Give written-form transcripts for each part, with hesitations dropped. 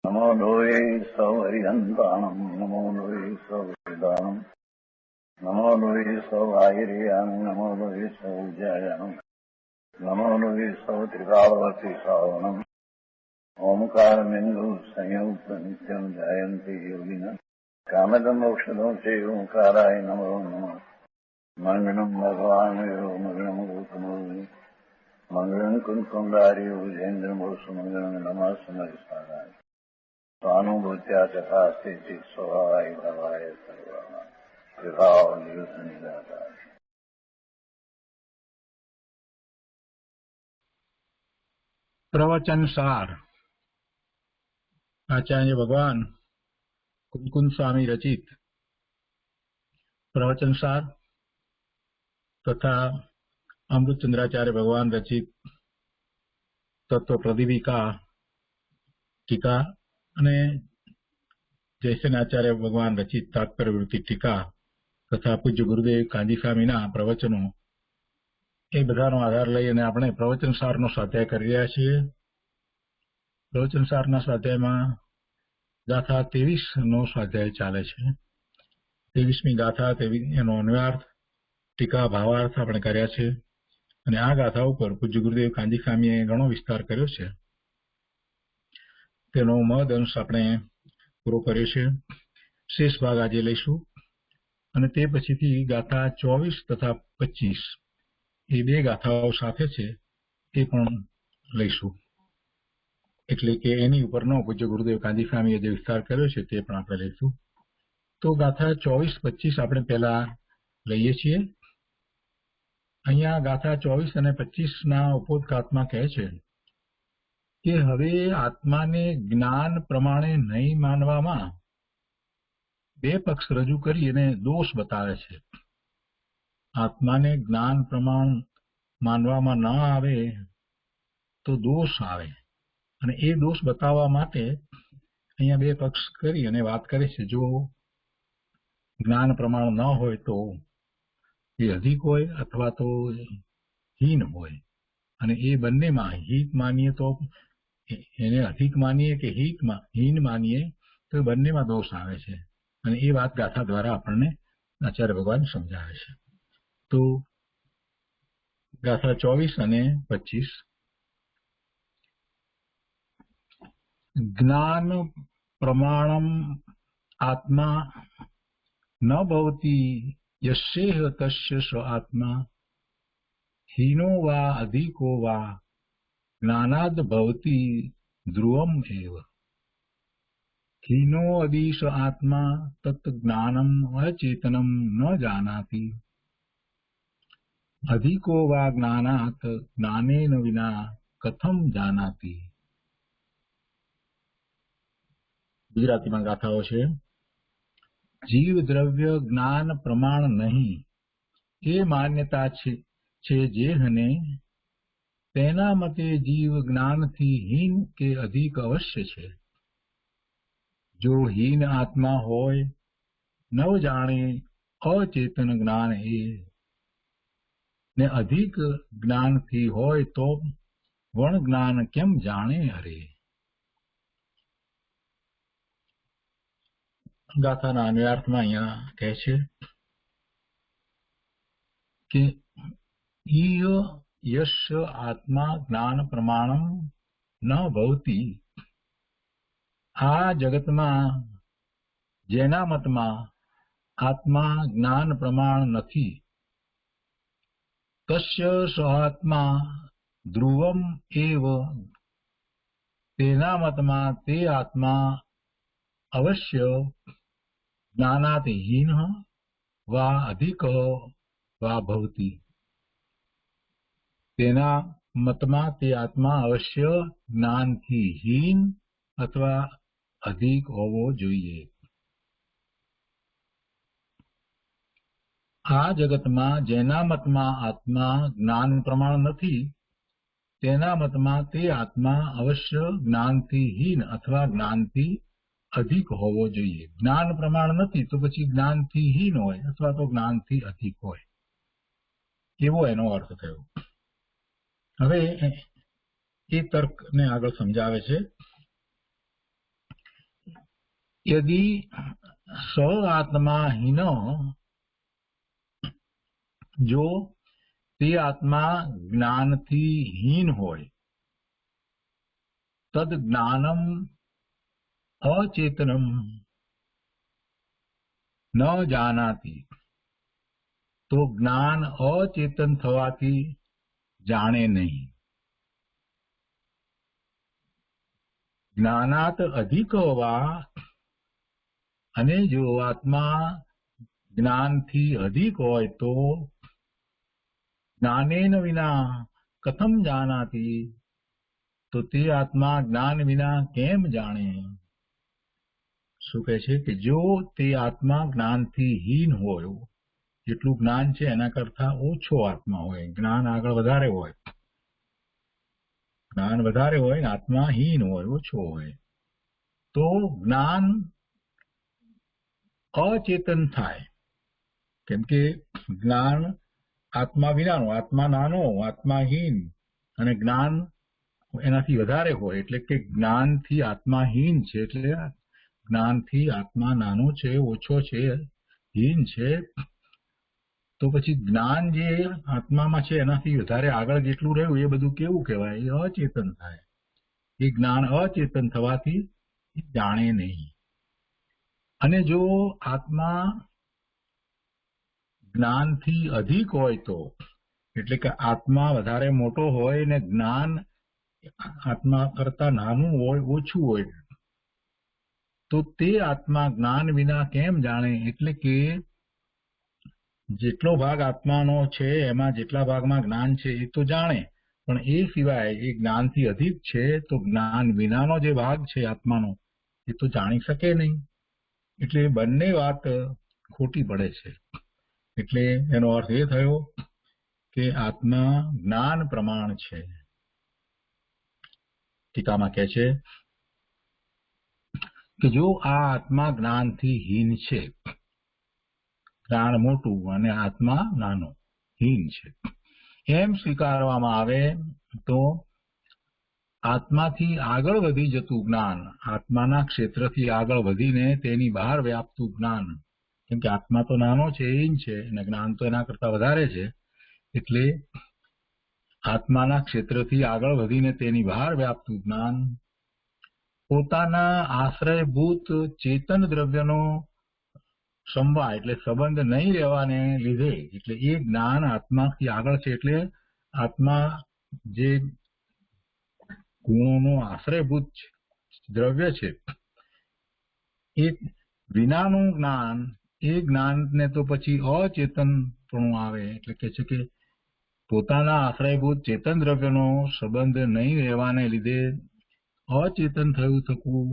नमो लोये सौहरिहन्ताणम् नमो लोये सौहृदानम् नमो लोये सौभागिर्यानम् नमो लोये सौज्यायानम् नमो लोये सौत्रिकावती सावनम् ओंकारमिन्दु संयुक्त नित्यम् जायन्ति योगिनः कामदम् औषधम् चैव ओंकाराय नमो नमः मङ्गलम् भगवान् मङ्गलम् गौतमो मङ्गलम् कुन्कुण्डार्यो विजेन्द्रमोसुमङ्गलम् नमः समरिसाराय स्वानुभूत्या चकास्ते स्वभावाय भवाय सर्वाः कृपावलियुतनिदाता। प्रवचन सार आचार्य भगवान कुंकुन स्वामी रचित प्रवचन सार तथा अमृतचंद्राचार्य भगवान रचित तत्व प्रदीपिका टीका અને જયસેનાચાર્ય ભગવાન રચિત તાત્પર્યવૃત્તિ ટીકા તથા પૂજ્ય ગુરુદેવ કાંજીસ્વામીના પ્રવચનો એ બધાનો આધાર લઈ અને આપણે પ્રવચન સારનો સ્વાધ્યાય કરી રહ્યા છીએ. પ્રવચન સારના સ્વાધ્યાયમાં ગાથા 23 નો સ્વાધ્યાય ચાલે છે. 23મી ગાથા એનો અન્વયાર્થ ટીકા ભાવાર્થ આપણે કર્યા છે અને આ ગાથા ઉપર પૂજ્ય ગુરુદેવ કાંજીસ્વામીએ ઘણો વિસ્તાર કર્યો છે. તેનો મહદ અંશ આપણે પૂરો કર્યો છે. શેષ ભાગ આજે લઈશું અને તે પછીથી ગાથા 24 તથા 25 એ બે ગાથાઓ સાથે છે એ પણ લઈશું. એટલે કે એની ઉપરનો પૂજ્ય ગુરુદેવ કાંજીસ્વામીએ જે વિસ્તાર કર્યો છે તે પણ આપણે લઈશું. તો ગાથા 24-25 આપણે પહેલા લઈએ છીએ. અહીંયા ગાથા 24 અને 25ના ઉपोद्घातમાં કહે છે કે હવે આત્માને જ્ઞાન પ્રમાણે નહીં માનવામાં બે પક્ષ રજૂ કરી અને દોષ બતાવે છે. આત્માને જ્ઞાન પ્રમાણ માનવામાં ન આવે તો દોષ આવે અને એ દોષ બતાવવા માટે અહીંયા બે પક્ષ કરી અને વાત કરે છે. જો જ્ઞાન પ્રમાણ ન હોય તો એ અધિક હોય અથવા તો હીન હોય અને એ બંનેમાં હિત માનીએ તો એને અધિક માનીએ કે હીન માનીએ તો એ બંનેમાં દોષ આવે છે અને એ વાત ગાથા દ્વારા આપણને આચાર્ય ભગવાન સમજાવે છે. તો ગાથા 24 અને 25 જ્ઞાન પ્રમાણમ આત્મા ન ભવતિ યસ્યેહ તસ્ય સ આત્મા હીનો વા અધિકો વા જ્ઞાનાદ ભવતિ ધ્રુવમ એવ हीनो अदीश आत्मा तत् ज्ञानम अचेतनम न जानाति अधिको वा ज्ञानात् ज्ञानेन विना कथम जानाति. गुजरातीમાં ગાથાઓ છે. જીવ દ્રવ્ય જ્ઞાન પ્રમાણ નહીં એ માન્યતા છે જેહને તેના મતે જીવ જ્ઞાનથી હીન કે અધિક અવશ્ય છે. जो हीन आत्मा होय नव जाने अचेतन ज्ञान ए ने अधिक ज्ञान थी होय तो वण ज्ञान केम जाने अरे. गाथाना अन्वयार्थમાં અહીંયા કહે છે કે ઈહ यस्य आत्मा ज्ञान प्रमाणम न भवति आ जगतમાં જેના મતમાં આત્મા જ્ઞાન પ્રમાણ નથી તસ્ય સ્વાત્મા ધ્રુવમ એવ તેના મતમાં તે આત્મા અવશ્ય જ્ઞાનાત હીન વા અધિક વા ભવતિ. તેના મતમાં તે આત્મા અવશ્ય જ્ઞાનથી હીન અથવા अधिक होवो जोईए. आ जगत में जेना मत में आत्मा ज्ञान प्रमाण नहीं तेना मत में ते आत्मा अवश्य ज्ञान थी हीन अथवा ज्ञान थी अधिक होवो जोईए. ज्ञान प्रमाण नहीं तो पछी ज्ञान थी हीन होय अथवा तो ज्ञान थी अधिक होय एवो एनो अर्थ थयो. हवे ए तर्क ने आगळ समजावे छे यदि स आत्मा हीन, जो ते आत्मा ज्ञानथी हीन होय, तद ज्ञानम अचेतनम न जानाति, तो ज्ञान अचेतन थवाथी जाणे नहीं। ज्ञानात अधिक वा, अने जो आत्मा ज्ञानथी अधिक होय तो ज्ञानेन विना कथम जानाति, तो ते आत्मा ज्ञान विना केम जाणे। શું કહે છે કે જો તે આત્મા જ્ઞાનથી હીન હોય, જેટલું જ્ઞાન છે એના કરતા ઓછો આત્મા હોય, જ્ઞાન આગળ વધારે હોય, જ્ઞાન વધારે હોય ને આત્મા હીન હોય, ઓછો હોય, તો જ્ઞાન અચેતન થાય, કેમ કે જ્ઞાન આત્મા વિનાનું, આત્મા નાનો, આત્માહીન, અને જ્ઞાન એનાથી વધારે હોય, એટલે કે જ્ઞાનથી આત્માહીન છે, એટલે જ્ઞાનથી આત્મા નાનો છે, ઓછો છે, હીન છે, તો પછી જ્ઞાન જે આત્મામાં છે એનાથી વધારે આગળ જેટલું રહ્યું એ બધું કેવું કહેવાય? એ અચેતન થાય. એ જ્ઞાન અચેતન થવાથી જાણે નહીં. અને જો આત્મા જ્ઞાનથી અધિક હોય તો, એટલે કે આત્મા વધારે મોટો હોય ને જ્ઞાન આત્મા કરતા નાનું હોય, ઓછું હોય, તો તે આત્મા જ્ઞાન વિના કેમ જાણે? એટલે કે જેટલો ભાગ આત્માનો છે એમાં જેટલા ભાગમાં જ્ઞાન છે એ તો જાણે, પણ એ સિવાય એ જ્ઞાનથી અધિક છે તો જ્ઞાન વિનાનો જે ભાગ છે આત્માનો એ તો જાણી શકે નહીં. એટલે બંને વાત ખોટી પડે છે. એટલે એનો અર્થ એ થયો કે આત્મા જ્ઞાન પ્રમાણ છે. ટીકામાં કહે છે કે જો આ આત્મા જ્ઞાનથી હીન છે, જ્ઞાન મોટું અને આત્મા નાનો, હીન છે, એમ સ્વીકારવામાં આવે તો આત્માથી આગળ વધી જતું જ્ઞાન, આત્માના ક્ષેત્રથી આગળ વધીને તેની બહાર વ્યાપતું જ્ઞાન, કેમ કે આત્મા તો નાનો છે, હીન છે, અને જ્ઞાન તો એના કરતા વધારે છે, એટલે આત્માના ક્ષેત્રથી આગળ વધીને તેની બહાર વ્યાપતું જ્ઞાન પોતાના આશ્રયભૂત ચેતન દ્રવ્યનો સમવાય એટલે સંબંધ નહીં રહેવાને લીધે, એટલે એ જ્ઞાન આત્માથી આગળ છે, એટલે આત્મા જે ગુણોનો આશ્રયભૂત દ્રવ્ય છે એ વિનાનું જ્ઞાન, એ જ્ઞાનને તો પછી અચેતનપણું આવે. એટલે કે છે કે પોતાના આશ્રયભૂત ચેતન દ્રવ્યનો સંબંધ નહીં રહેવાને લીધે અચેતન થયું થકું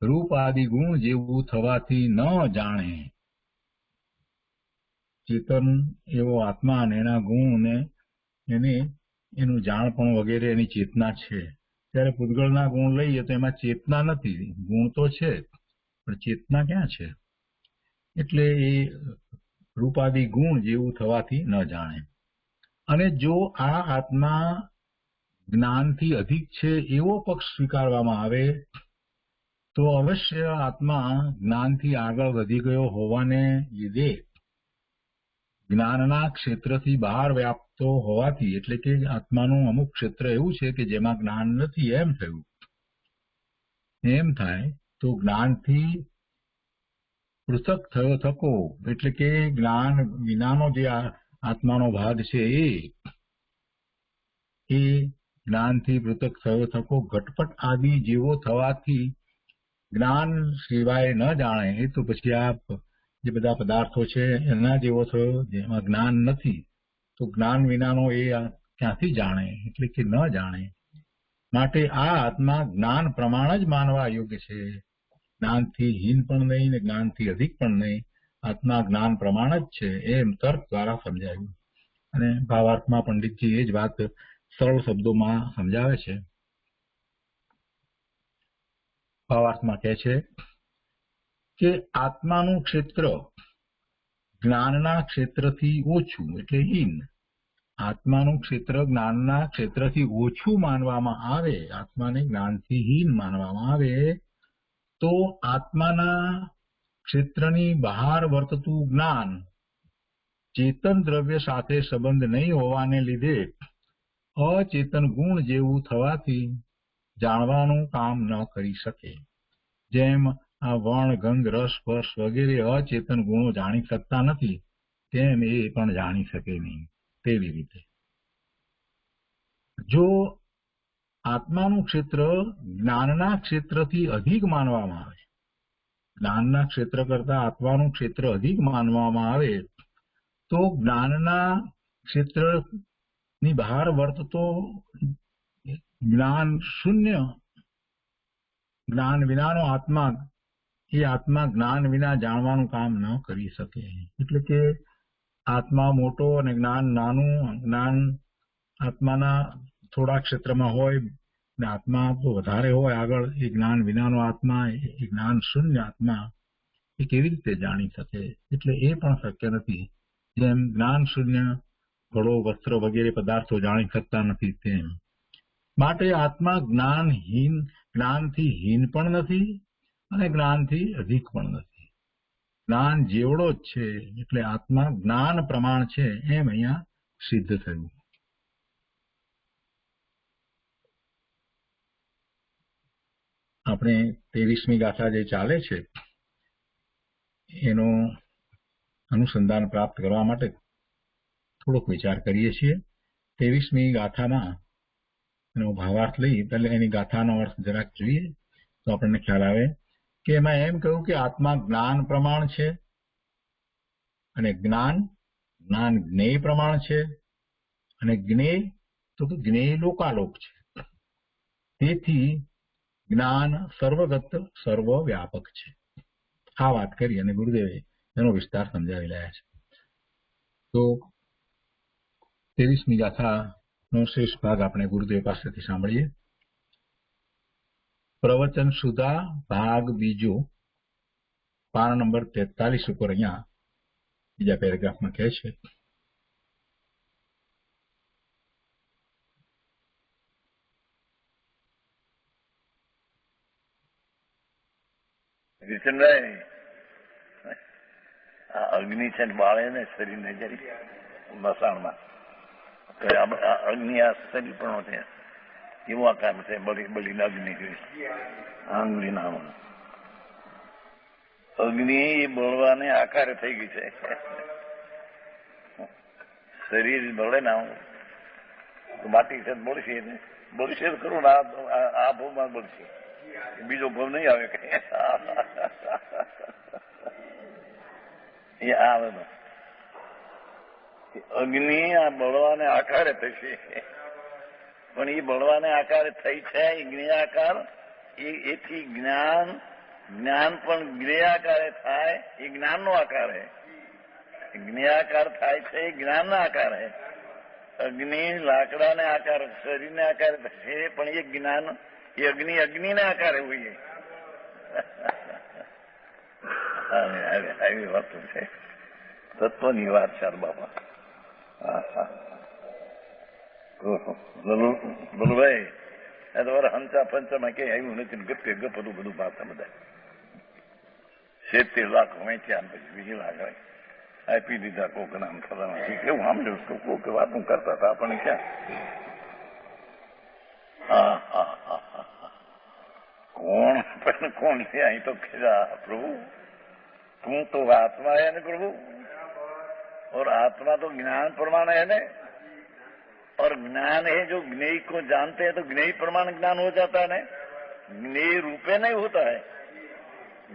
રૂપ આદિ ગુણ જેવું થવાથી ન જાણે. ચેતન એવો આત્મા અને એના ગુણ ને એને એનું જાણપણ વગેરે એની ચેતના છે. ત્યારે પૂતગળના ગુણ લઈએ તો એમાં ચેતના નથી, ગુણ તો છે પણ ચેતના ક્યાં છે? એટલે એ રૂપાદિ ગુણ જેવું થવાથી ન જાણે. અને જો આ આત્મા જ્ઞાનથી અધિક છે એવો પક્ષ સ્વીકારવામાં આવે તો અવશ્ય આત્મા જ્ઞાનથી આગળ વધી ગયો હોવાને લીધે જ્ઞાનના ક્ષેત્રથી બહાર વ્યાપતો હોવાથી, એટલે કે આત્માનું અમુક ક્ષેત્ર એવું છે કે જેમાં જ્ઞાન નથી એમ થયું. એમ થાય તો જ્ઞાનથી પૃથક થયો થકો, એટલે કે જ્ઞાન વિનાનો જે આત્માનો ભાગ છે એ જ્ઞાનથી પૃથક થયો થકો ઘટપટ આદિ જેવો થવાથી જ્ઞાન સિવાય ન જાણે. એ તો પછી આ જે બધા પદાર્થો છે એના જેવો થયો જેમાં જ્ઞાન નથી, તો જ્ઞાન વિનાનો એ ક્યાંથી જાણે? એટલે કે ન જાણે. માટે આ આત્મા જ્ઞાન પ્રમાણ જ માનવા યોગ્ય છે. જ્ઞાનથી હીન પણ નહીં ને જ્ઞાનથી અધિક પણ નહીં, આત્મા જ્ઞાન પ્રમાણ જ છે એમ તર્ક દ્વારા સમજાયું. અને ભાવાર્થમાં પંડિતજી એ જ વાત સરળ શબ્દોમાં સમજાવે છે. ભાવાર્થમાં કહે છે કે આત્માનું ક્ષેત્ર જ્ઞાનના ક્ષેત્રથી ઓછું એટલે હીન, આત્માનું ક્ષેત્ર જ્ઞાનના ક્ષેત્રથી ઓછું માનવામાં આવે, આત્માને જ્ઞાનથી હીન માનવામાં આવે તો આત્માના ક્ષેત્રની બહાર વર્તતું જ્ઞાન ચેતન દ્રવ્ય સાથે સંબંધ નહીં હોવાને લીધે અચેતન ગુણ જેવું થવાથી જાણવાનું કામ ન કરી શકે. જેમ આ વર્ણ, ગંધ, રસ, સ્પર્શ વગેરે અચેતન ગુણો જાણી શકતા નથી, તેમ એ પણ જાણી શકે નહીં. તેવી રીતે જો આત્માનું ક્ષેત્ર જ્ઞાનના ક્ષેત્રથી અધિક માનવામાં આવે, જ્ઞાનના ક્ષેત્ર કરતા આત્માનું ક્ષેત્ર અધિક માનવામાં આવે, તો જ્ઞાનના ક્ષેત્રની બહાર વર્તતો જ્ઞાન શૂન્ય, જ્ઞાન વિનાનો આત્મા, એ આત્મા જ્ઞાન વિના જાણવાનું કામ ન કરી શકે. એટલે કે આત્મા મોટો અને જ્ઞાન નાનું, જ્ઞાન આત્માના થોડા ક્ષેત્રમાં હોય ને આત્મા તો વધારે હોય આગળ, એ જ્ઞાન વિનાનો આત્મા, એ જ્ઞાન શૂન્ય આત્મા એ કેવી રીતે જાણી શકે? એટલે એ પણ શક્ય નથી. જેમ જ્ઞાન શૂન્ય ઘડો, વસ્ત્ર વગેરે પદાર્થો જાણી શકતા નથી, તેમ માટે આત્મા જ્ઞાનથી હીન પણ નથી અને જ્ઞાનથી અધિક પણ નથી. જ્ઞાન જેવડો જ છે, એટલે આત્મા જ્ઞાન પ્રમાણ છે એમ અહીંયા સિદ્ધ થયું. આપણે 23મી ગાથા જે ચાલે છે એનો અનુસંધાન પ્રાપ્ત કરવા માટે થોડોક વિચાર કરીએ છીએ. 23મી ગાથામાં એનો ભાવાર્થ લઈ પહેલા એની ગાથાનો અર્થ જરાક જોઈએ તો આપણને ખ્યાલ આવે કે એમાં એમ કહ્યું કે આત્મા જ્ઞાન પ્રમાણ છે અને જ્ઞાન જ્ઞેય પ્રમાણ છે અને જ્ઞેય તો કે જ્ઞેય લોકાલોક છે. તેથી જ્ઞાન સર્વગત સર્વવ્યાપક છે. આ વાત કરી અને ગુરુદેવે એનો વિસ્તાર સમજાવી રહ્યા છે. તો 23મી ગાથાનો શેષ ભાગ આપણે ગુરુદેવ પાસેથી સાંભળીએ. પ્રવચન સુધા ભાગ બીજો, પાના નંબર 43 ઉપર અહીંયા બીજા પેરેગ્રાફમાં કહે છે, કિશનભાઈ, આ અગ્નિ છે ને બાળે ને શરીરને જરી મસાણમાં અગ્નિ આ શરીર પણ છે એવું આકાર છે, બળીને અગ્નિ આંગળી નામ અગ્નિ એ બળવાને આકારે થઈ ગઈ છે. શરીર બળે ના માટી છે બળશે, બળશે ખરું ને આ ભાવમાં બળશે, બીજો ભાવ નહીં આવે કઈ એ આવે. અગ્નિ આ બળવાને આકારે થશે, પણ એ બળવાને આકારે થઈ છે જ્ઞેયાકાર. એથી જ્ઞાન પણ જ્ઞેયાકારે થાય, એ જ્ઞાનનો આકાર હે. જ્ઞેયાકાર થાય છે એ જ્ઞાનના આકાર હે. અગ્નિ લાકડાને આકાર, શરીરને આકારે થશે, પણ એ જ્ઞાન, એ અગ્નિને આકારે હોય. આવી વાત છે, તત્વની વાત છે બાપા. બોલુભાઈ, આ તો હંચા પંચામાં ક્યાંય આવ્યું નથી, ગપે ગપ હતું બધું પાછા બધા 70 લાખ વેચ્યા, પછી બીજી લાખ આપી દીધા કોક નામ ફલાણા. કેવું સાંભળ્યું તો કોક વાતું કરતા હતા આપણને ક્યાં. કોણ છે અહીં તો પ્રભુ, તું તો आत्मा है ना प्रभु, और आत्मा तो ज्ञान प्रमाण है ना, और ज्ञान है जो ज्ञेय को जानते हैं तो ज्ञेय प्रमाण ज्ञान हो जाता है ना. ज्ञेय रूपे नहीं होता है,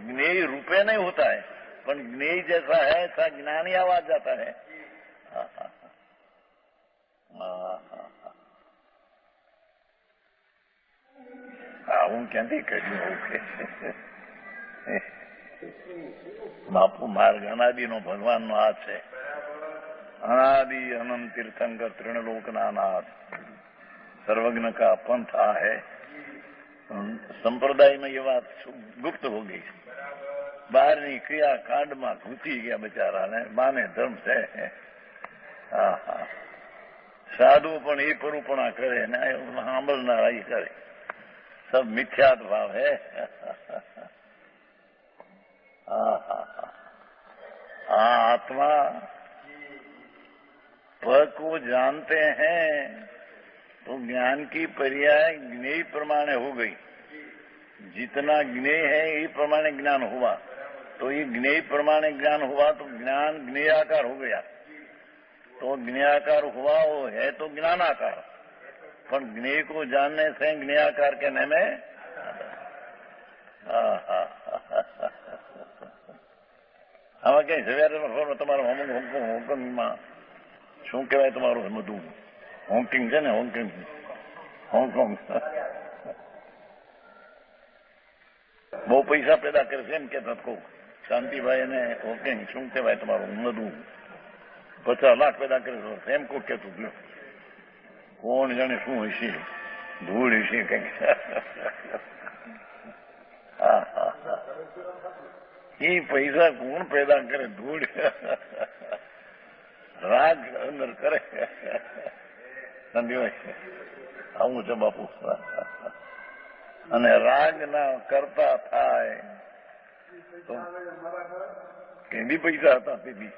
ज्ञेय रूपे नहीं होता है, पर ज्ञेय जैसा है ऐसा ज्ञान ही आवाज जाता है. આવું ક્યાંથી કર્યું? બાપુ માર્ગ અનાદિનો ભગવાનનો આ છે. अनादि अनंत तीर्थंकर तृणलोकना नाथ सर्वज्ञ का पंथ आ है. संप्रदाय में ये बात गुप्त हो गई, બહારની ક્રિયા કાંડમાં ઘૂસી ગયા બચારાને, માને ધર્મ છે. સાધુ પણ એ પરુપણા કરે ને સાંભળનારા એ કરે, સબ મિથ્યાત ભાવ હે. आत्मा पर को जानते हैं तो ज्ञान की पर्याय ज्ञेय प्रमाण हो गई। जितना ज्ञेय है यही प्रमाण ज्ञान हुआ, तो ये ज्ञेय प्रमाण ज्ञान हुआ तो ज्ञान ज्ञेयाकार हो गया। तो ज्ञेयाकार हुआ वो है तो ज्ञानाकार, पर ज्ञेय को जानने से ज्ञेयाकार कहने में આમાં કઈ સવારે તમારું હોંગકોંગમાં શું કહેવાય તમારું બધું હોંગકોંગ છે ને, હોંગકોંગ બહુ પૈસા પેદા કરે છે એમ કેતા કહું શાંતિભાઈ અને હોંગકોંગ શું કહેવાય તમારું બધું 50 લાખ પેદા કરે છે એમ કોઈ કહેતું ગયું. કોણ જાણે શું હશે, ધૂળ હશે કઈક. એ પૈસા કોણ પેદા કરે? ધૂળ રાગ અંદર કરે. સંધ્યોય આવું છે બાપુ. અને રાગ ના કરતા થાય તો એ બી પૈસા હતા તે બી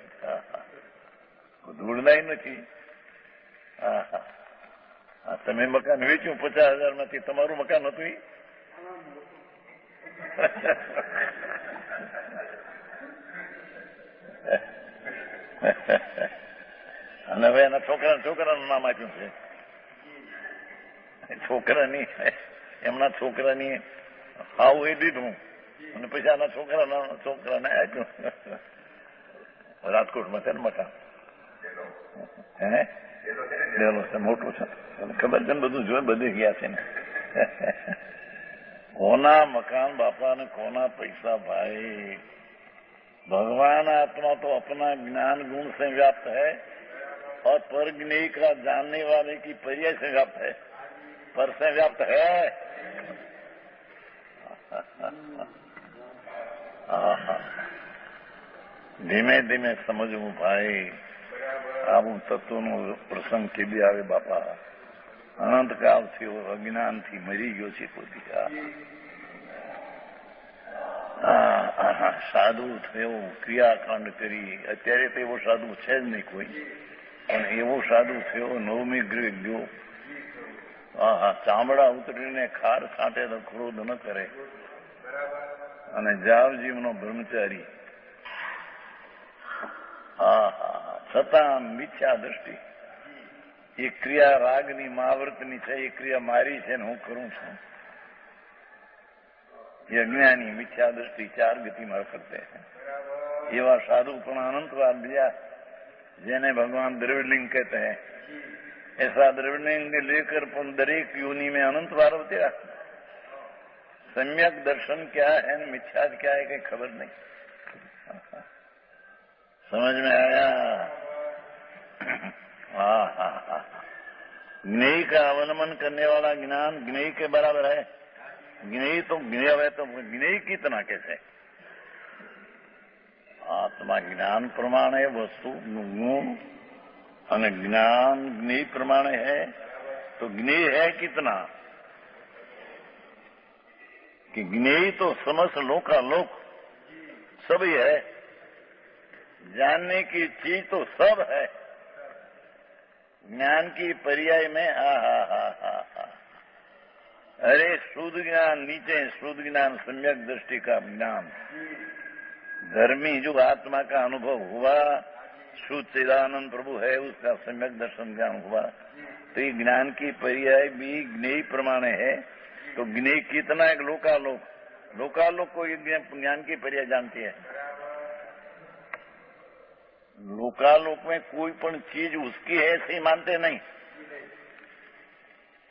ધૂળનાય નથી. તમે મકાન વેચ્યું 50,000 માંથી, તમારું મકાન હતું અને હવે એના છોકરાનું નામ આપ્યું છે. છોકરાની એમના છોકરાની આવું એ દીધું અને પછી આના છોકરાને આપ્યું. રાજકોટમાં છે ને મકાન, હે લેલો છે, મોટું છે, ખબર છે ને, બધું જોઈ બધે ગયા છે ને. કોના મકાન बापा ने कोना पैसा भाई? भगवान आत्मा तो अपना ज्ञान गुण से व्याप्त है और पर ज्ञेय का जानने वाले की पर्याय से व्याप्त है, पर से व्याप्त है. धीमे धीमे समझવું ભાઈ. આવું તત્વનો પ્રસંગ કે બી આવે બાપા. અનંતકાળ થયો, અજ્ઞાનથી મરી ગયો છે કોઈ. સાધુ થયો, ક્રિયાકાંડ કરી. અત્યારે તો એવો સાધુ છે જ નહીં કોઈ, પણ એવો સાધુ થયો, 9મી ગ્રેડ ગયો. ચામડા ઉતરીને ખાર છાંટે તો ક્રોધ ન કરે. અને જાવજીવનો બ્રહ્મચારી. છતાં મિથ્યા દ્રષ્ટિ. એ ક્રિયા રાગની મહાવ્રતની છે, એ ક્રિયા મારી છે ને હું કરું છું. ये अज्ञानी मिथ्या दृष्टि 4 गति मार करते हैं. एवं साधु पण अनंतवाद दिया जेने भगवान द्रविड़लिंग कहते हैं. ऐसा द्रविड़लिंग लेकर पण दरेक योनि में अनंतवाद होते. सम्यक दर्शन क्या है, मिथ्या क्या है, कहीं खबर नहीं. समझ में आया? ज्ञेय का अवलंबन करने वाला ज्ञान ज्ञेय के बराबर है. ज्ञेय तो ज्ञेय है, तो ज्ञेय कितना कैसे? आत्मा ज्ञान प्रमाण है, वस्तु गुण અને જ્ઞાન જ્ઞેય પ્રમાણે है, तो ज्ञेय है कितना? कि ज्ञेय तो समस्त लोकालोक सभी है. जानने की चीज तो सब है. ज्ञान की पर्याय में अरे शुद्ध ज्ञान नीचे, शुद्ध ज्ञान सम्यक दृष्टि का ज्ञान. धर्मी जो आत्मा का अनुभव हुआ, शुद्ध चिदानंद प्रभु है, उसका सम्यक दर्शन ज्ञान हुआ. तो ये ज्ञान की पर्याय भी ज्ञेय प्रमाण है. तो ज्ञेय कितना? एक लोकालोक. लोकालोक को ज्ञान की पर्याय जानती है. लोकालोक में कोई पण चीज उसकी है ऐसी मानते नहीं.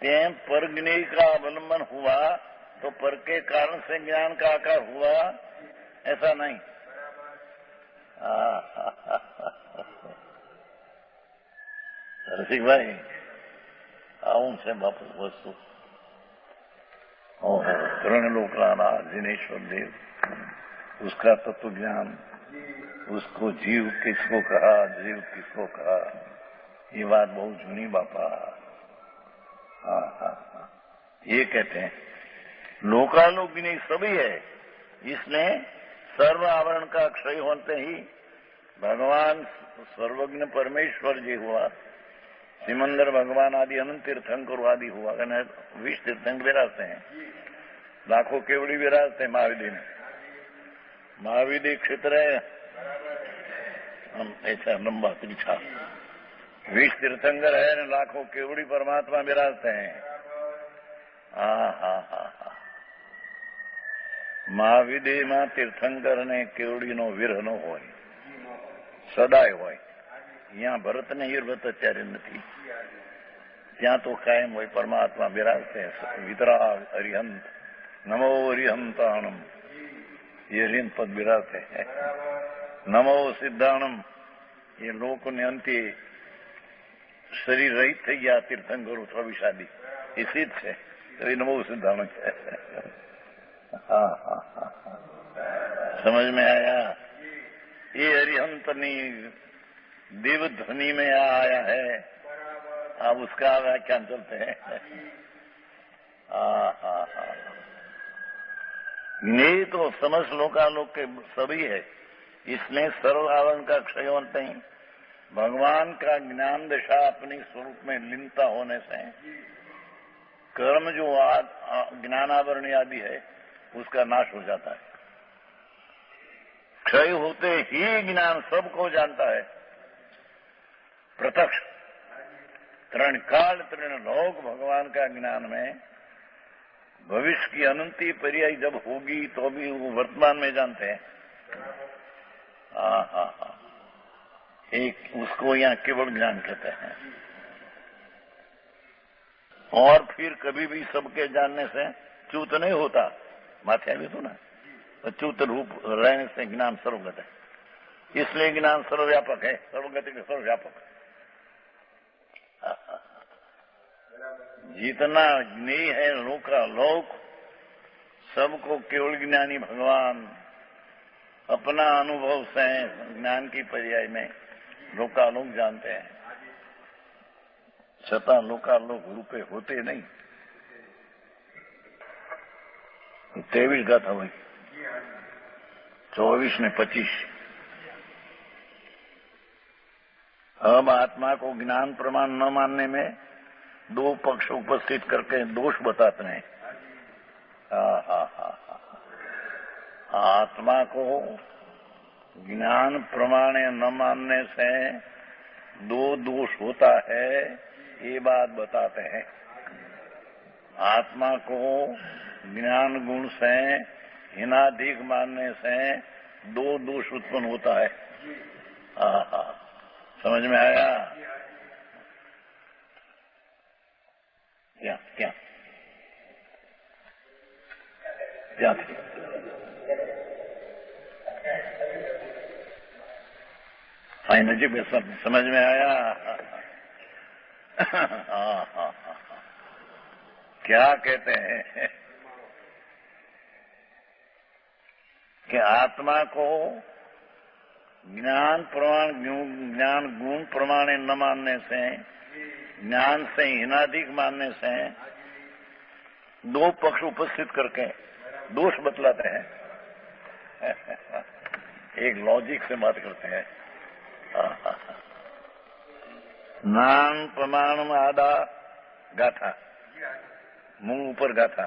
तेम पर ज्ञेय का अवलंबन हुआ तो पर के कारण से ज्ञान का आकार हुआ, ऐसा नहीं. रसिक भाई आऊं से बापू वस्तु तृण लोकलाना जिनेश्वर देव, उसका तत्व ज्ञान, उसको जीव किसको कहा, जीव किसको कहा, ये बात बहुत जूनी बापा. ये कहते हैं लोकालोक नहीं सभी है. इसमें सर्व आवरण का क्षय होते ही भगवान सर्वज्ञ परमेश्वर जी हुआ, सिमंदर भगवान आदि अनंत तीर्थंकर आदि हुआ, 20 तीर्थंकर विराजते हैं, लाखों केवड़ी विराजते हैं महाविधि में। महाविधि क्षेत्र है ऐसा लंबा तिरछा, 20 तीर्थंकर है ने लाखों केवड़ी परमात्मा विराजते हैं। हा મહાવિદેયમાં તીર્થંકરને કેવડીનો વિરહ ન હોય, સદાય હોય. અહીંયા ભરતને હીરભત અત્યારે નથી, ત્યાં તો કાયમ હોય, પરમાત્મા બિરાજતે. વિતરા અરિહંત નમો અરિહંતાણમ, એ અરિહંત પદ બિરાજતે. નમો સિદ્ધાણમ, એ લોકોને અંતે શરીર રહિત થઈ ગયા તીર્થંકરો 24 આદિ, એ સિદ્ધ છે. એ નમો સિદ્ધાણમ છે. समझ में आया? ये अरिहंतनी देवध्वनि में आया है, अब उसका व्याख्यान चलते हैं। ये तो समस्त लोकालोक के सभी है, इसमें सर्व आवरण का क्षय होते ही भगवान का ज्ञान दशा अपनी स्वरूप में लीनता होने से कर्म जो ज्ञानावरण आदि है उसका नाश हो जाता है। क्षय होते ही ज्ञान सबको जानता है, प्रत्यक्ष तृण काल तृण लोक भगवान का ज्ञान में भविष्य की अनंती पर्याय जब होगी तो भी वो वर्तमान में जानते हैं। एक उसको यहाँ केवल ज्ञान कहते हैं। और फिर कभी भी सबके जानने से च्युत नहीं होता। माथे भी तो ना, अच्युत रूप रहने से ज्ञान सर्वगत है, इसलिए ज्ञान सर्वव्यापक है, सर्वगति के सर्वव्यापक। जितना ज्ञेय है लोक सबको केवल ज्ञानी भगवान अपना अनुभव से ज्ञान की पर्याय में लोकालोक जानते हैं, छता लोकालोक रूपे होते नहीं। 23 गाथा हुई, 24 में 25। अब आत्मा को ज्ञान प्रमाण न मानने में 2 पक्ष उपस्थित करके दोष बताते हैं। आत्मा को ज्ञान प्रमाण न मानने से 2 दोष होता है, ये बात बताते हैं। आत्मा को ज्ञान गुण से हिनाधिक मानने से 2 दोष उत्पन्न होता है। समझ में आया? क्या क्या क्या नजीब सब समझ में आया? क्या कहते हैं कि आत्मा को ज्ञान प्रमाण ज्ञान गुण प्रमाण न मानने से, ज्ञान से हिनाधिक मानने से 2 पक्ष उपस्थित करके दोष बतलाते हैं। एक लॉजिक से बात करते हैं। नान प्रमाण आदा गाथा, मुंह ऊपर गाथा।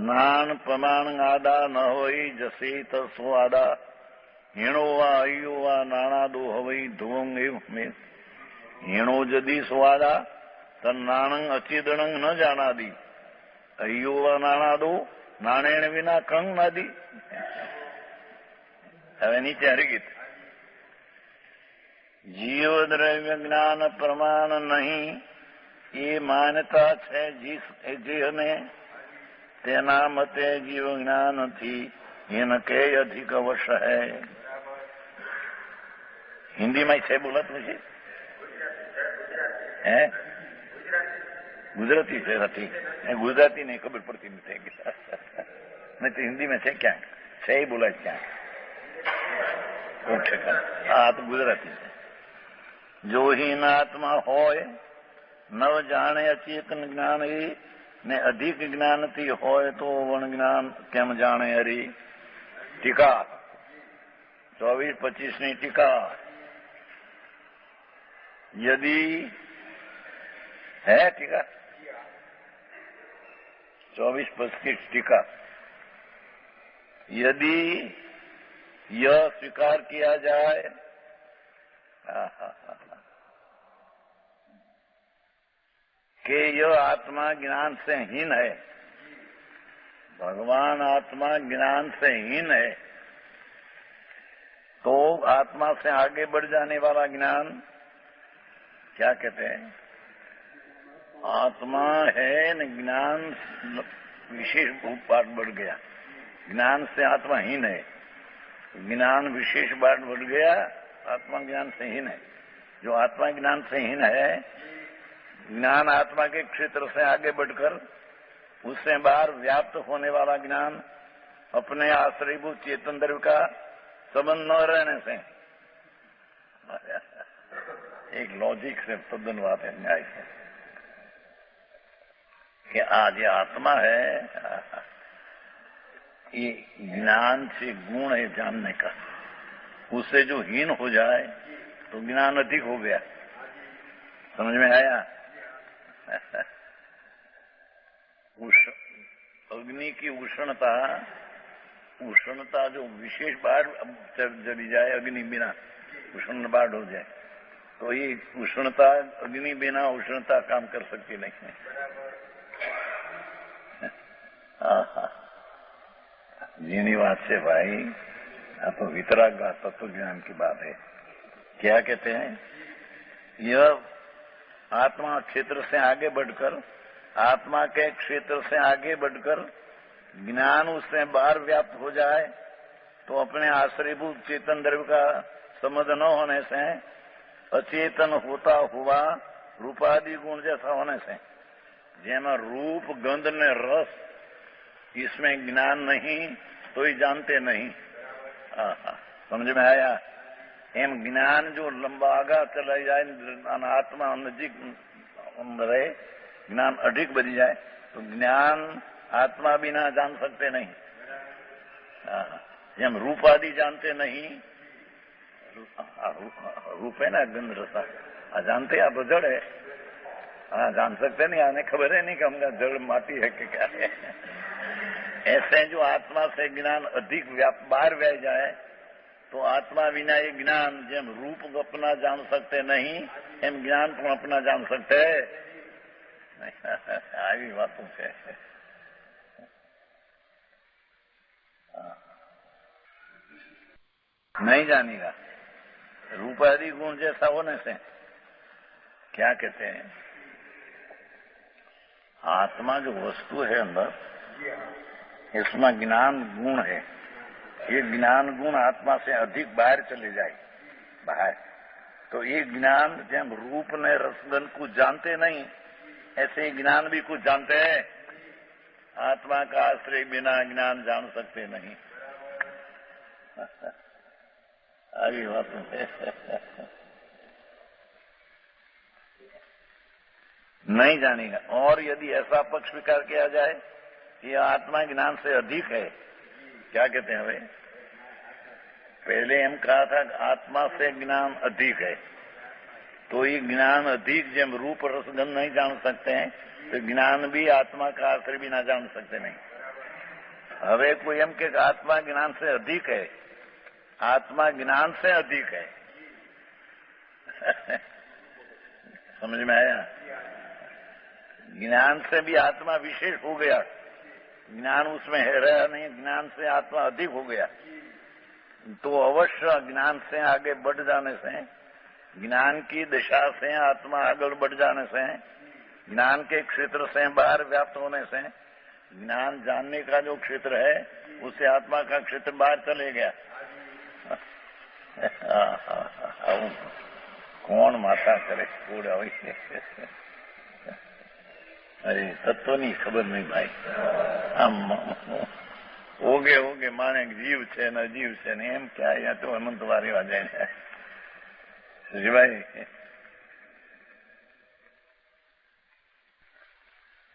नान प्रमाण आदा न होई जसी तसो आदा, हीणो वा अयो वा नाना दो हवई धुवंग में। हीणो जदी स्वादा तन नाणंग अचिदणंग न जाना दी, अयो वा नाना दो नाणेण विना कंग ना दी। હવે નીચે હરિગીત। जीव द्रव्य ज्ञान प्रमाण नहीं, ये मान्यता है जिसने तेना मते जीव ज्ञान थी, इनके अधिक वश है। हिंदी में छे बोलत मुझे है, गुजराती से रहती, गुजराती नहीं खबर पड़ती नहीं, नहीं तो हिंदी में छे क्या छे ही बोला क्या उठे का। हाँ तो गुजराती से जो हीन आत्मा होय नव जाने अचेतन ज्ञान ने अधिक ज्ञान थी होय तो वण ज्ञान केम जाने हरी। टीका 24-25 टीका यदि है टीका 24-25 टीका यदि यह स्वीकार किया जाए कि यह आत्मा ज्ञान से हीन है, भगवान आत्मा ज्ञान से हीन है, तो आत्मा से आगे बढ़ जाने वाला ज्ञान क्या कहते हैं? आत्मा है न ज्ञान विशेष पाठ बढ़ गया, ज्ञान से आत्मा हीन है, ज्ञान विशेष पाठ बढ़ गया, आत्मा ज्ञान से हीन है। जो आत्मा ज्ञान से हीन है, ज्ञान आत्मा के क्षेत्र से आगे बढ़कर उससे बाहर व्याप्त होने वाला ज्ञान अपने आश्रयभूत चेतन द्रव्य का संबंध न रहने से, एक लॉजिक से तद्दन बात है, न्याय से कि आज ये आत्मा है, ये ज्ञान से गुण है जानने का, उससे जो हीन हो जाए तो ज्ञान अधिक हो गया। समझ में आया? अग्नि की उष्णता जो विशेष बाढ़ चली जाए, अग्नि बिना उष्ण बाढ़ हो जाए, तो ये उष्णता अग्नि बिना उष्णता काम कर सकती नहीं है। जीनी बात से भाई, आप तो वितराग तत्व ज्ञान की बात है। क्या कहते हैं? यह आत्मा क्षेत्र से आगे बढ़कर, आत्मा के क्षेत्र से आगे बढ़कर ज्ञान उससे बाहर व्याप्त हो जाए तो अपने आश्रयभूत चेतन द्रव्य का संबंध न होने से, अचेतन होता हुआ रूपादि गुण जैसा होने से, જેમાં रूप गंध ने रस इसमें ज्ञान नहीं तो ही जानते नहीं। समझ में आया? एम ज्ञान जो लंबा आगा चला जाए, आत्मा नजीक रहे, ज्ञान अधिक बढ़ी जाए तो ज्ञान आत्मा बिना जान सकते नहीं। एम रूप आदि जानते नहीं, रूप है ना गंध रसा, जानते आप जड़ है, जान सकते नहीं, आने खबर है नहीं कि हमका जड़ माटी है कि क्या है। ऐसे जो आत्मा से ज्ञान अधिक बाहर व्याय जाए तो आत्मा बिना ये ज्ञान जेम रूप अपना जान सकते नहीं, एम ज्ञान को अपना जान सकते આવી વાતો છે। नहीं जानेगा रूप आदि गुण जैसा होने से। क्या कहते हैं? आत्मा जो वस्तु है अंदर, इसमें ज्ञान गुण है, ये ज्ञान गुण आत्मा से अधिक बाहर चले जाए, बाहर तो ये ज्ञान जब रूप ने रसगन को जानते नहीं, ऐसे ज्ञान भी कुछ जानते हैं। आत्मा का आश्रय बिना ज्ञान जान सकते नहीं। अभी बात नहीं जानेगा। और यदि ऐसा पक्ष स्वीकार किया जाए कि आत्मा ज्ञान से अधिक है, क्या कहते हैं भाई? पहले हम कहा था आत्मा से ज्ञान अधिक है, तो ये ज्ञान अधिक जब रूप रसगंध नहीं जान सकते हैं तो ज्ञान भी आत्मा का आश्रय भी ना जान सकते नहीं। हवे कोई एम के आत्मा ज्ञान से अधिक है, आत्मा ज्ञान से अधिक है। समझ में आया? ज्ञान से भी आत्मा विशेष हो गया, ज्ञान उसमें है रहा नहीं, ज्ञान से आत्मा अधिक हो गया, तो अवश्य ज्ञान से आगे बढ़ जाने से, ज्ञान की दिशा से आत्मा आगे बढ़ जाने से, ज्ञान के क्षेत्र से बाहर व्याप्त होने से, ज्ञान जानने का जो क्षेत्र है उससे आत्मा का क्षेत्र बाहर चले गया। कौन माथा करे पूरा हुई? अरे तत्व नहीं खबर नहीं भाई। होगे माने जीव છે ને અજીવ છે ને એમ क्या या तो हेमंत वारी आ जाए जी भाई।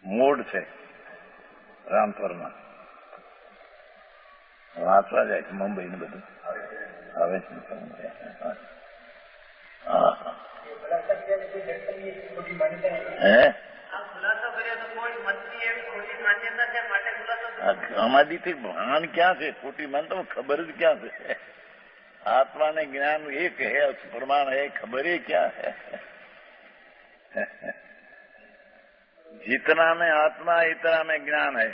मूड છે રામપરમાં, વાંચવા જાય છે મુંબઈ ને બધું આવે છે. હા હા હે અમારીથી ભાન ક્યાં છે? ખોટી માન તો ખબર જ ક્યાં છે? आत्मा ने ज्ञान एक है, प्रमाण है, खबर ही क्या है? जितना में आत्मा है इतना में ज्ञान है,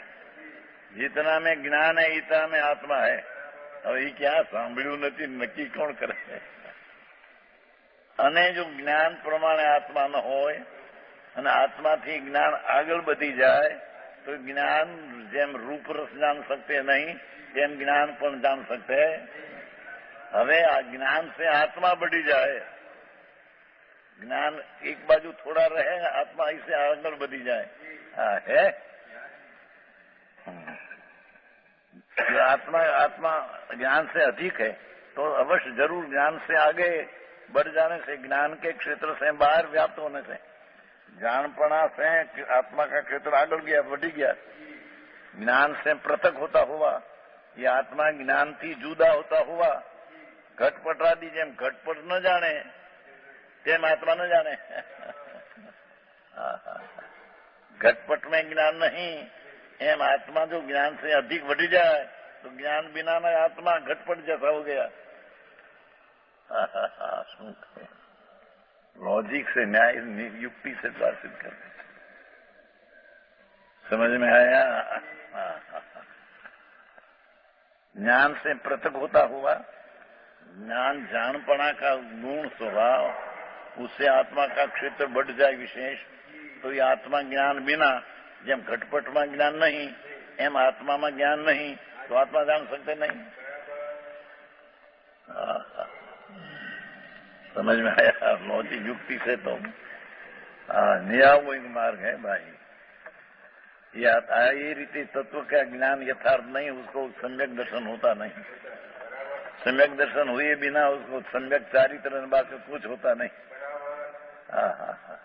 जितना में ज्ञान है इतना में आत्मा है. હવે એ ક્યાં સાંભળ્યું નથી, નક્કી કોણ કરે? અને જો જ્ઞાન પ્રમાણે આત્મા ન હોય અને આત્માથી જ્ઞાન આગળ વધી જાય તો જ્ઞાન જેમ રૂપ રસ જાણ શકતે નહીં તેમ જ્ઞાન પણ જાણ શકતે. હવે આ ज्ञान से आत्मा बढ़ी जाए, ज्ञान एक बाजू थोड़ा रहे, आत्मा इससे आगे बढ़ी जाए. हाँ है आत्मा आत्मा ज्ञान से अधिक है तो अवश्य जरूर ज्ञान से आगे बढ़ जाने से, ज्ञान के क्षेत्र से बाहर व्याप्त होने से, जानपणा से आत्मा का क्षेत्र आगे गया, बढ़ी गया. ज्ञान से पृथक होता हुआ ये आत्मा ज्ञान थी जुदा होता हुआ घटपटादी जेम घटपट न जाने तेम आत्मा न जाने. घटपट में ज्ञान नहीं एम आत्मा जो ज्ञान से अधिक बढ़ी जाए तो ज्ञान बिना में आत्मा घटपट जैसा हो गया. लॉजिक से न्याय युक्ति से बातचीत करते समझ में आया? ज्ञान से पृथक होता हुआ ज्ञान जानपणा का गुण स्वभाव उससे आत्मा का क्षेत्र बढ़ जाए विशेष, तो ये आत्मा ज्ञान बिना जेम घटपट में ज्ञान नहीं एम आत्मा में ज्ञान नहीं तो आत्मा जान सकते नहीं. समझ में आया? लौकिक युक्ति से तो न्यायिक मार्ग है भाई. ये रीति तत्व का ज्ञान यथार्थ नहीं, उसको सम्यक दर्शन होता नहीं. सम्यक दर्शन हुए बिना उसको सम्यक चारित्र बाकी कुछ होता नहीं. हाँ हाँ हाँ.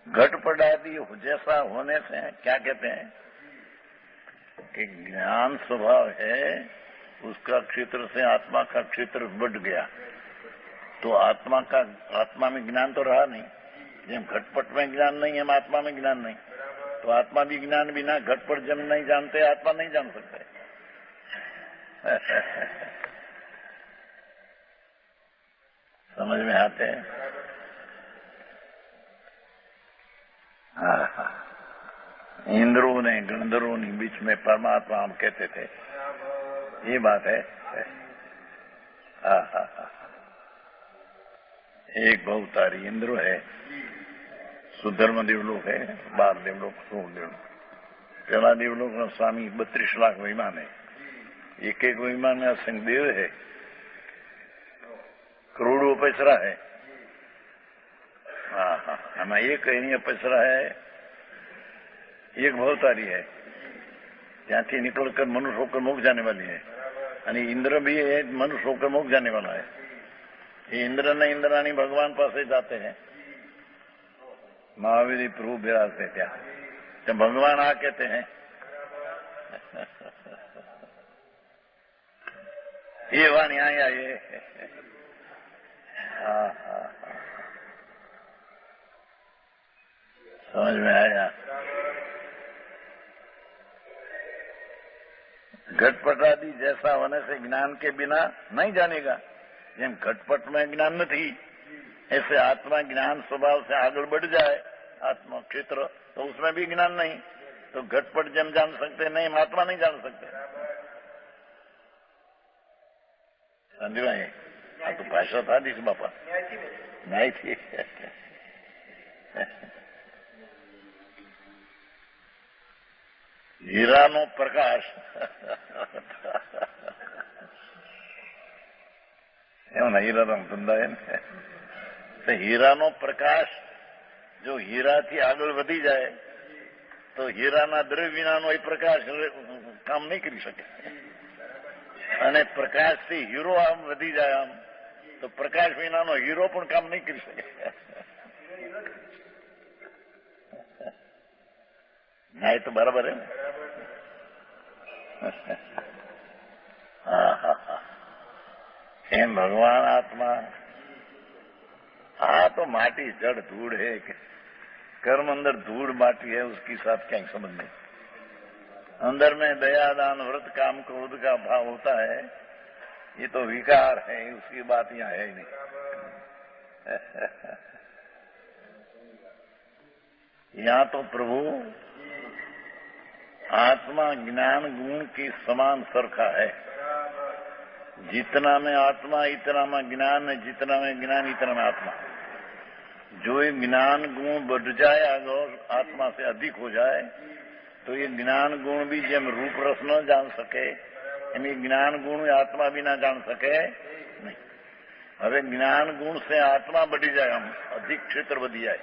घटपट आदि जैसा होने से क्या कहते हैं कि ज्ञान स्वभाव है, उसका क्षेत्र से आत्मा का क्षेत्र बढ़ गया तो आत्मा में ज्ञान तो रहा नहीं. जब घटपट में ज्ञान नहीं है, आत्मा में ज्ञान नहीं, तो आत्मा भी ज्ञान बिना घटपट जब नहीं जानते आत्मा नहीं जान सकते. समझ में आते हैं? इंद्रों ने गंधर्वों के बीच में परमात्मा हम कहते थे, ये बात है. एक बहुतारी इंद्र है, सुधर्म देवलोक है, 12 देवलोक, 16 देवलोक. पहला देवलोक का स्वामी 32 लाख विमान है, एक एक विमान में असंख्य देव है, करोड़ों पैसरा है. हाँ एक अहिया पैसरा है, एक भवतारी है, ત્યાંથી निकलकर मनुष्य होकर मुख जाने वाली है. અને इंद्र भी है, मनुष्य होकर मुख जाने वाला है. ये इंद्र ने इंद्राणी भगवान पास जाते हैं, महावीर प्रभु विराजते ત્યાં. तो भगवान आ कहते हैं ये वाणी आया ये. समझ में आया? घटपट आदि जैसा होने से ज्ञान के बिना नहीं जानेगा. જેમ घटपट में ज्ञान नहीं ऐसे आत्मा ज्ञान स्वभाव से आगे बढ़ जाए आत्मा क्षेत्र तो उसमें भी ज्ञान नहीं, तो घटपट जम जान सकते नहीं, आत्मा नहीं जान सकते. समझ में? આ તો ભાષા થાતી છે બાપા, નહીં थी. હીરાનો પ્રકાશ એમ હીરાનો ધંધા એમ તો હીરાનો પ્રકાશ જો હીરાથી આગળ વધી જાય તો હીરાના દ્રવ્ય વિનાનો એ પ્રકાશ કામ નહીં કરી શકે. અને પ્રકાશથી હીરો આમ વધી જાય આમ તો પ્રકાશ વિનાનો હીરો પણ કામ નહીં કરી શકે. હા, એ તો બરાબર હે ને. હા હા હા, એમ भगवान आत्मा. हाँ तो माटी जड़ धूड़ है, कर्म अंदर धूड़ माटी है, उसके साथ क्या संबंध नहीं. अंदर में दया दान व्रत काम क्रोध का भाव होता है, ये तो विकार है, उसकी बात यहाँ है ही नहीं. यहाँ तो प्रभु आत्मा ज्ञान गुण की समान सरखा है. जितना में आत्मा इतना में ज्ञान है, जितना में ज्ञान इतना में आत्मा. जो ये ज्ञान गुण बढ़ जाए अगर आत्मा से अधिक हो जाए तो ये ज्ञान गुण भी જેમ रूप रस न जान सके एम ज्ञान गुण आत्मा भी ना जान सके नहीं. હવે ज्ञान गुण से आत्मा बढ़ी जाए, हम अधिक क्षेत्र बढ़ी जाए.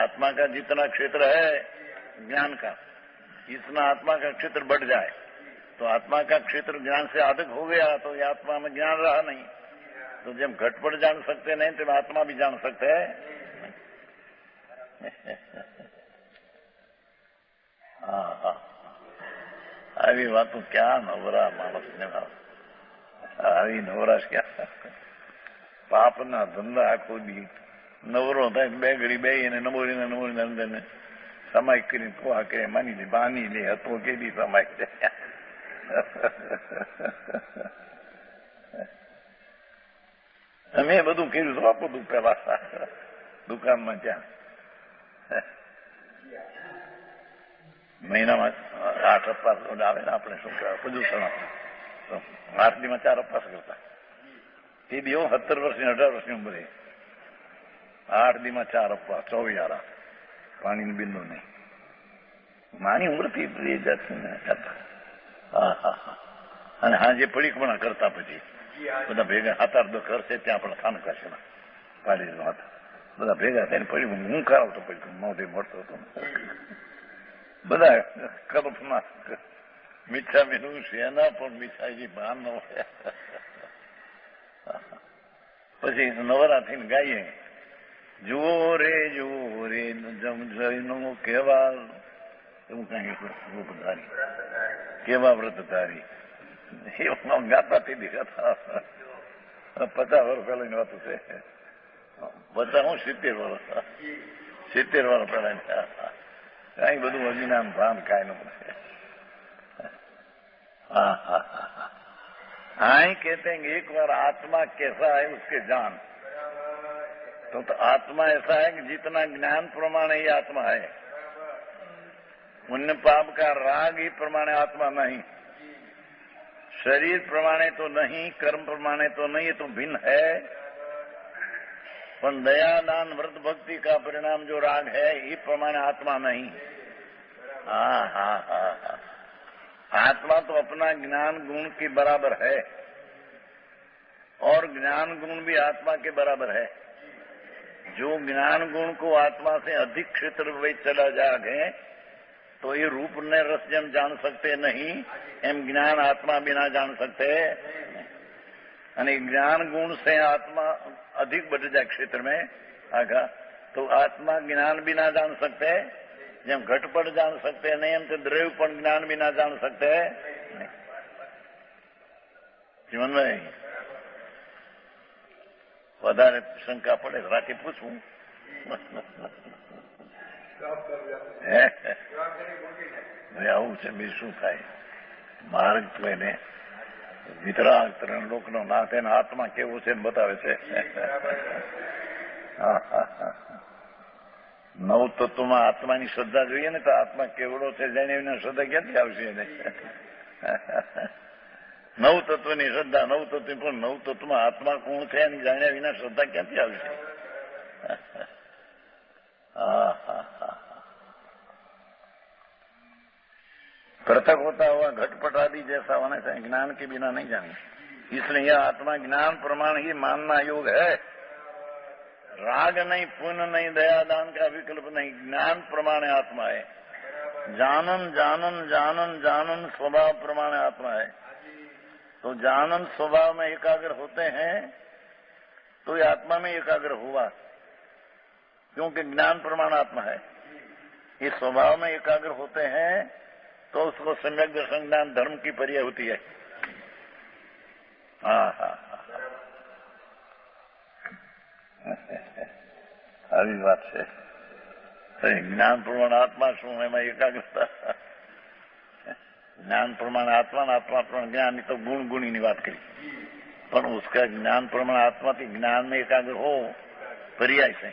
आत्मा का जितना क्षेत्र है ज्ञान का, इतना आत्मा का क्षेत्र बढ़ जाए तो आत्मा का क्षेत्र ज्ञान से अधिक हो गया तो ये आत्मा में ज्ञान रहा नहीं. तो जब घटपट जान सकते नहीं तो आत्मा भी जान सकते हैं. हाँ हाँ, આવી વાતો ક્યાં નવરા માણસને, આવી નવરાશ ક્યાં. પાપના ધંધા આખો દી નવરો થાય, બે ઘડી બે એને નમોરીને નમોરીને અંદરને સમાય કરીને કોહા કરે માની લે, બાની લે, હતો કે બી સમાય જાય. અમે બધું કર્યું તો આપું પેલા દુકાનમાં ત્યાં મહિનામાં 8 અપવાસ આવે ને, આપણે શું કહેવાય પ્રદૂષણ, 8 દીમાં 4 અપવાસ કરતા. તે બી 17 વર્ષની 18 વર્ષની ઉંમરે 8 દીમાં 4 અપવાસ, 24 આરા, પાણીનું બિંદુ નહીં. નાની ઉંમરથી એ જાતને કરતા. હા હા હા. અને હાજે પડીકમણા કરતા. પછી બધા ભેગા 7-8 ઘર છે ત્યાં પણ ખાનકા છે પાડીનો હતા, બધા ભેગા થઈને પડી હું ખાવતો પડી મોઢે મળતો હતો. બધા કલ્પના મીઠા મીઠું શેના પણ મીઠાઈ ભાન ન હોય. પછી નવરાત્રિને ગાઈએ, જુઓ રે જમજયનો કેવા, એવું કઈ રૂપધારી, કેવા વ્રતધારી, એ ગાતા તે દેખાતા. 50 વર્ષ પહેલાની વાતો છે. 50 હું 70 વર્ષ, 70 વર્ષ પહેલા કઈ બધું અજ્ઞાન ભાન કાંઈ ન પડે. हाँ हाँ हाँ, हाँ कहते हैं एक बार आत्मा कैसा है उसके जान. तो आत्मा ऐसा है कि जितना ज्ञान प्रमाण ही आत्मा है, पुण्य पाप का राग ही प्रमाणे आत्मा नहीं, शरीर प्रमाणे तो नहीं, कर्म प्रमाणे तो नहीं, ये तो भिन्न है. पर दया दान व्रत भक्ति का परिणाम जो राग है ये प्रमाणे आत्मा नहीं. हाँ हाँ हाँ हाँ, आत्मा तो अपना ज्ञान गुण के बराबर है और ज्ञान गुण भी आत्मा के बराबर है. जो ज्ञान गुण को आत्मा से अधिक क्षेत्र में चला जाए तो ये रूप ने रस जम जान सकते नहीं, एम ज्ञान आत्मा बिना जान सकते. અને ज्ञान गुण से आत्मा अधिक बढ़ जाए क्षेत्र में आगा तो आत्मा ज्ञान बिना जान सकते, જેમ ઘટપટ જાણ सकते नहीं, એમ तो દ્રવ્ય પણ જ્ઞાન बिना जान सकते नहीं. જીવનભાઈ વધારે શંકા પડે રાતે પૂછવું. આવું છે બી શું થાય. માર્ગ લઈને વિતરાગ તરણ લોકનો નાથ એના આત્મા કેવું છે બતાવે છે. નવ તત્વમાં આત્માની શ્રદ્ધા જોઈએ ને તો આત્મા કેવડો છે જાણે એની શ્રદ્ધા ક્યાંથી આવશે એને. નવ તત્વની શ્રદ્ધા, નવ તત્વ પણ નવ તત્વમાં આત્મા કોણ છે એની જાણ્યા વિના શ્રદ્ધા ક્યાંથી આવશે. पृथक होता हुआ घटपट आदि जैसा होने से ज्ञान के बिना नहीं जाने, इसलिए यह आत्मा ज्ञान प्रमाण ही मानना योग है. राग नहीं, पुण्य नहीं, दया दान का विकल्प नहीं, ज्ञान प्रमाण आत्मा है. जानन जानन जानन जानन स्वभाव प्रमाण आत्मा है. तो जानन स्वभाव में एकाग्र होते हैं तो ये आत्मा में एकाग्र हुआ, क्योंकि ज्ञान प्रमाण आत्मा है. ये स्वभाव में एकाग्र होते हैं तो उसको सम्यक दर्शन ज्ञान धर्म की पर्याय होती है। हाँ, આવી વાત છે। જ્ઞાન પ્રમાણ આત્મા શું એમાં એકાગ્રતા, ज्ञान प्रमाण आत्मा आत्मा प्रमाण ज्ञान, तो गुण गुणी बात करी, पर उसका ज्ञान प्रमाण आत्मा के ज्ञान में एकाग्र हो, पर्याय से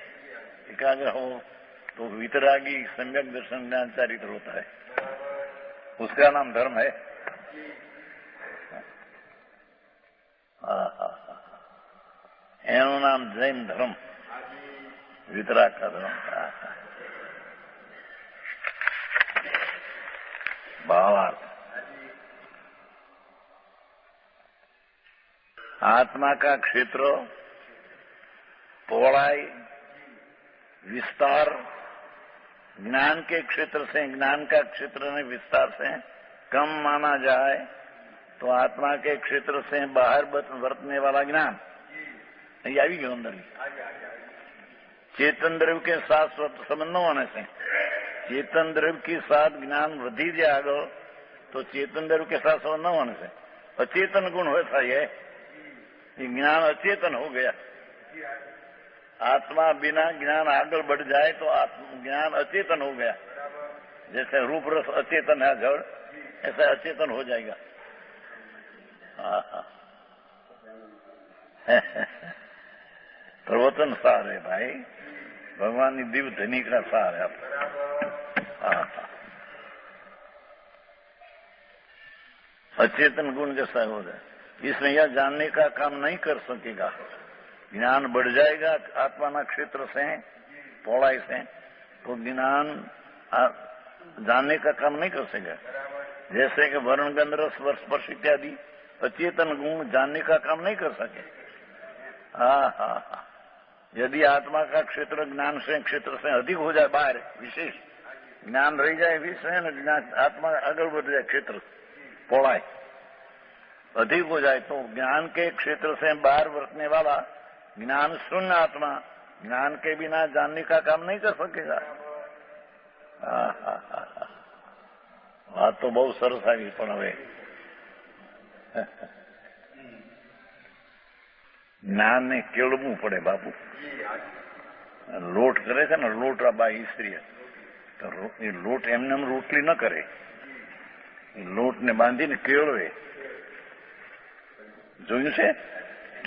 एकाग्र हो तो वितरागी सम्यक दर्शन ज्ञान चारित्र होता है, उसका नाम धर्म है। एनु नाम जैन धर्म, वितराग का धर्म। भावार्थ, आत्मा का क्षेत्र, पौड़ाई, विस्तार ज्ञान के क्षेत्र से, ज्ञान का क्षेत्र में विस्तार से कम माना जाए तो आत्मा के क्षेत्र से बाहर वर्तने वाला ज्ञान ये आ गयो अंदर। चेतन द्रव्य के साथ संबंध न होने से चेतन द्रव्य के साथ ज्ञान वृद्धि जाए आगे तो चेतन द्रव्य के साथ संबंध न होने से अचेतन गुण होता है, ये ज्ञान अचेतन हो गया। आत्मा बिना ज्ञान आगे बढ़ जाए तो ज्ञान अचेतन हो गया। जैसे रूप रस अचेतन है जड़, ऐसा अचेतन हो जाएगा। प्रवचन सार है भाई, भगवान की दिव्य धनी का सार है। अचेतन गुण जैसा हो जाए, इसमें यह जानने का काम नहीं कर सकेगा। ज्ञान बढ़ जाएगा आत्मा क्षेत्र से, पौड़ाई से, तो ज्ञान जानने का काम नहीं कर सकेगा। जैसे कि वर्ण गंध रस स्पर्श इत्यादि अचेतन गुण जानने का काम नहीं कर सके। यदि आत्मा का क्षेत्र ज्ञान से क्षेत्र से अधिक हो जाए, बाहर विशेष ज्ञान रह जाए विषय, ज्ञान आत्मा आगे बढ़ जाए, क्षेत्र पौड़ाई अधिक हो जाए तो ज्ञान के क्षेत्र से बाहर बरतने वाला ज्ञान शून्य आत्मा ज्ञान के बिना जानने का काम नहीं कर सकेगा। बात तो बहुत सरस आई, पण हवे ज्ञान ने केळवू पड़े बापू। लोट करे छे ने, लोट बाई स्त्री तो ये लोट एमने रोटली न करे, लोट ने बांधी ने केळवे।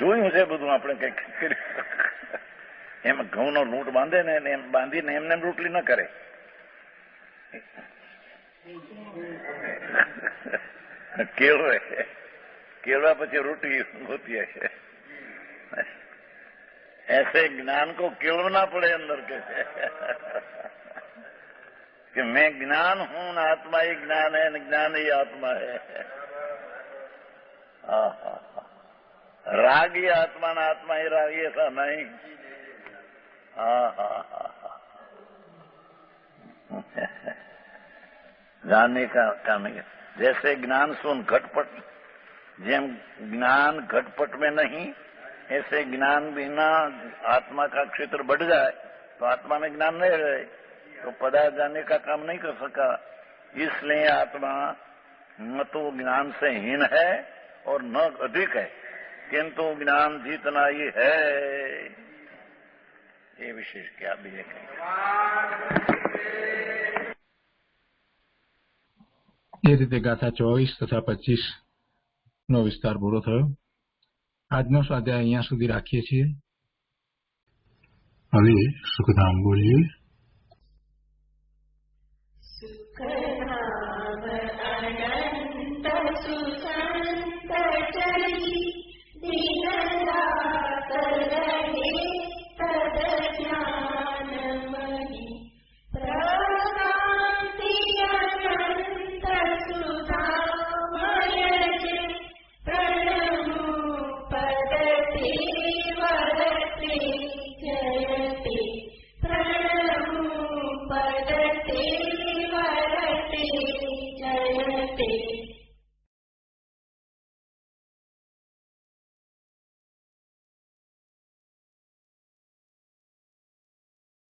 જોયું છે બધું આપણે કઈક એમ ઘઉંનો લોટ બાંધે ને એમ બાંધીને એમને રોટલી ન કરે, केळवा પછી रोटी होती है। ऐसे ज्ञान को केळवना पड़े अंदर के कि मैं ज्ञान हूं न आत्मा ही ज्ञान है, न ज्ञान ही आत्मा है। राग ही आत्मा न आत्मा ही राग, ऐसा नहीं। जानने का काम नहीं। जैसे ज्ञान सुन घटपट, जेम ज्ञान घटपट में नहीं, ऐसे ज्ञान बिना आत्मा का क्षेत्र बढ़ जाए तो आत्मा में ज्ञान नहीं रहे तो पदार्थ जानने का काम नहीं कर सका। इसलिए आत्मा न तो ज्ञान से हीन है और न अधिक है, किंतु ज्ञान जितना ही है। ये विशेष क्या भी है। એ રીતે ગાથા 24 તથા 25 નો વિસ્તાર પૂરો થયો। આજનો સ્વાધ્યાય અહીંયા સુધી રાખીએ છીએ। હવે સુખધામ બોલીએ।